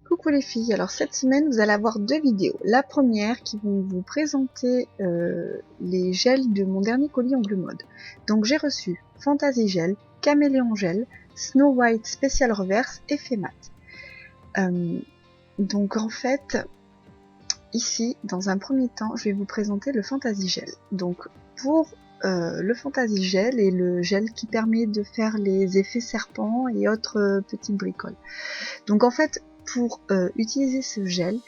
Coucou les filles, alors cette semaine vous allez avoir deux vidéos. La première qui vont vous présenter les gels de mon dernier colis Angle Mode. Donc j'ai reçu Fantasy Gel, Caméléon Gel, Snow White Special Reverse et Femat. Donc en fait, ici dans un premier temps je vais vous présenter le Fantasy Gel. Donc pour le Fantasy Gel est le gel qui permet de faire les effets serpents et autres petites bricoles. Donc en fait, pour utiliser ce gel,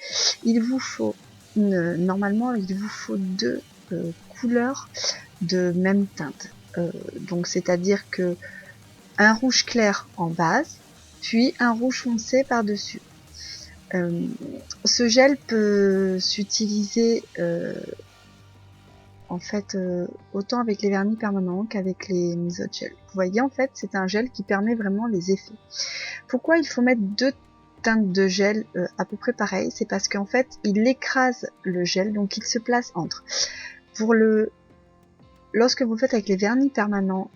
il vous faut normalement il vous faut deux couleurs de même teinte. Donc c'est-à-dire que un rouge clair en base, puis un rouge foncé par-dessus. Ce gel peut s'utiliser en fait autant avec les vernis permanents qu'avec les Miso Gel. Vous voyez, en fait c'est un gel qui permet vraiment les effets. Pourquoi il faut mettre deux teintes de gel à peu près pareilles? C'est parce qu'en fait il écrase le gel, donc il se place entre. Lorsque vous faites avec les vernis permanents,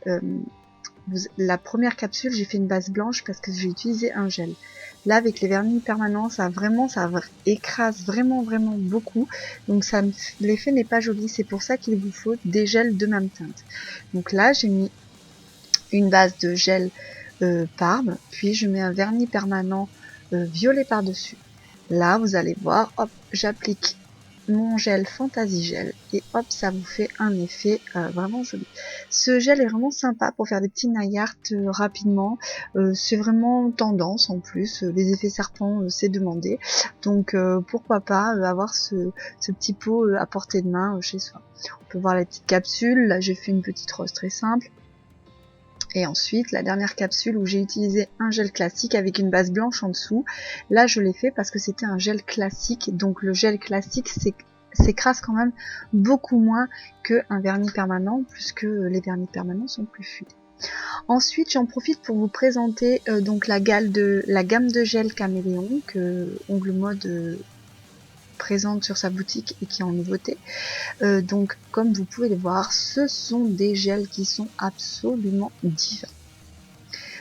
la première capsule j'ai fait une base blanche parce que j'ai utilisé un gel. Là avec les vernis permanents ça écrase vraiment beaucoup, donc l'effet n'est pas joli. C'est pour ça qu'il vous faut des gels de même teinte. Donc là j'ai mis une base de gel Parme, puis je mets un vernis permanent violet par dessus. Là vous allez voir, hop, j'applique mon gel Fantasy Gel et hop, ça vous fait un effet vraiment joli. Ce gel est vraiment sympa pour faire des petits nail art rapidement. C'est vraiment tendance en plus, les effets serpents c'est demandé, donc pourquoi pas avoir ce petit pot à portée de main chez soi. On peut voir la petite capsule. Là j'ai fait une petite rose très simple. Et ensuite, la dernière capsule où j'ai utilisé un gel classique avec une base blanche en dessous. Là, je l'ai fait parce que c'était un gel classique. Donc le gel classique s'écrase quand même beaucoup moins qu'un vernis permanent, puisque les vernis permanents sont plus fluides. Ensuite, j'en profite pour vous présenter donc la gamme de gel Caméléon que Ongle Mode présente sur sa boutique et qui est en nouveauté. Donc comme vous pouvez le voir, ce sont des gels qui sont absolument divins.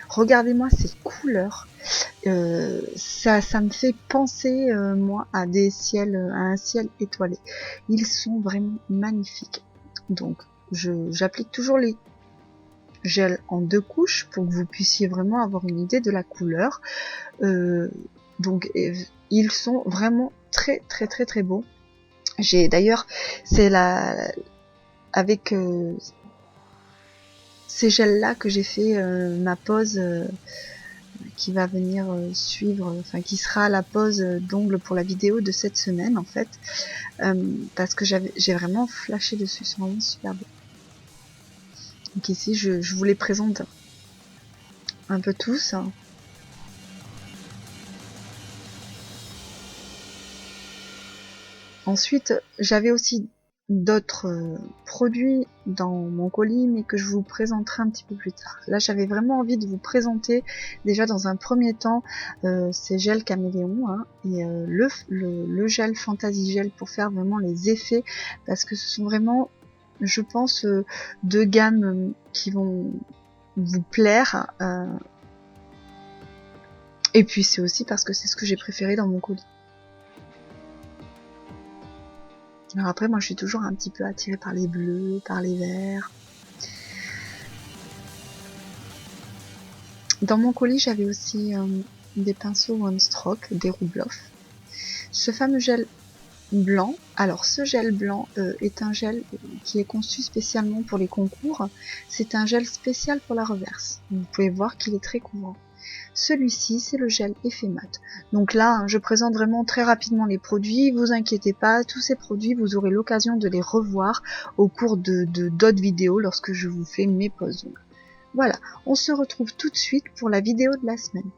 Regardez-moi ces couleurs, ça me fait penser moi à un ciel étoilé. Ils sont vraiment magnifiques. Donc j'applique toujours les gels en deux couches pour que vous puissiez vraiment avoir une idée de la couleur. Donc ils sont vraiment très beaux. J'ai d'ailleurs, c'est avec ces gels là que j'ai fait ma pose qui va venir suivre, enfin qui sera la pose d'ongles pour la vidéo de cette semaine en fait, parce que j'ai vraiment flashé dessus, c'est vraiment super beau. Donc ici je vous les présente un peu tous. Ensuite, j'avais aussi d'autres produits dans mon colis, mais que je vous présenterai un petit peu plus tard. Là, j'avais vraiment envie de vous présenter déjà dans un premier temps ces gels Caméléon et le gel Fantasy Gel pour faire vraiment les effets, parce que ce sont vraiment, je pense, deux gammes qui vont vous plaire. Et puis c'est aussi parce que c'est ce que j'ai préféré dans mon colis. Alors après, moi je suis toujours un petit peu attirée par les bleus, par les verts. Dans mon colis, j'avais aussi des pinceaux One Stroke, des Roubloff. Ce fameux gel blanc, alors ce gel blanc est un gel qui est conçu spécialement pour les concours. C'est un gel spécial pour la reverse. Vous pouvez voir qu'il est très couvrant. Celui-ci, c'est le gel effet mat. Donc là, je présente vraiment très rapidement les produits. Vous inquiétez pas, tous ces produits, vous aurez l'occasion de les revoir au cours d'autres vidéos lorsque je vous fais mes poses. Voilà, on se retrouve tout de suite pour la vidéo de la semaine.